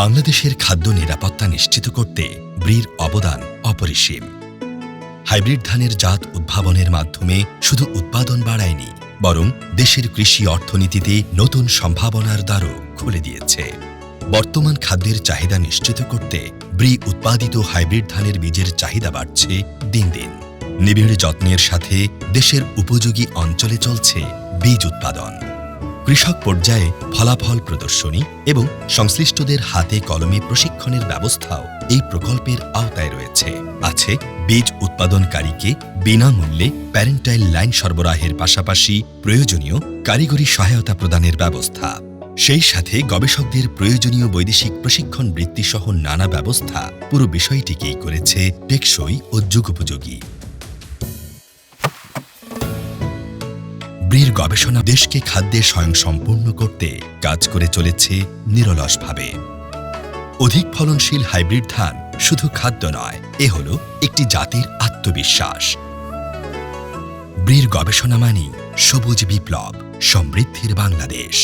বাংলাদেশের খাদ্য নিরাপত্তা নিশ্চিত করতে ব্রির অবদান অপরিসীম। হাইব্রিড ধানের জাত উদ্ভাবনের মাধ্যমে শুধু উৎপাদন বাড়ায়নি, বরং দেশের কৃষি অর্থনীতিতে নতুন সম্ভাবনার দ্বারও খুলে দিয়েছে। বর্তমান খাদ্যের চাহিদা নিশ্চিত করতে ব্রি উৎপাদিত হাইব্রিড ধানের বীজের চাহিদা বাড়ছে দিন দিন। নিবিড় যত্নের সাথে দেশের উপযোগী অঞ্চলে চলছে বীজ উৎপাদন। কৃষক পর্যায়ে ফলাফল প্রদর্শনী এবং সংশ্লিষ্টদের হাতে কলমে প্রশিক্ষণের ব্যবস্থাও এই প্রকল্পের আওতায় রয়েছে। আছে বীজ উৎপাদনকারীকে বিনামূল্যে প্যারেন্টাইল লাইন সরবরাহের পাশাপাশি প্রয়োজনীয় কারিগরি সহায়তা প্রদানের ব্যবস্থা। সেই সাথে গবেষকদের প্রয়োজনীয় বৈদেশিক প্রশিক্ষণ বৃত্তিসহ নানা ব্যবস্থা পুরো বিষয়টিকেই করেছে টেকসই ও যুগোপযোগী। ব্রির গবেষণা দেশকে খাদ্যে স্বয়ংসম্পূর্ণ করতে কাজ করে চলেছে নিরলসভাবে। অধিক ফলনশীল হাইব্রিড ধান শুধু খাদ্য নয়, এ হল একটি জাতির আত্মবিশ্বাস। ব্রির গবেষণা মানেই সবুজ বিপ্লব, সমৃদ্ধির বাংলাদেশ।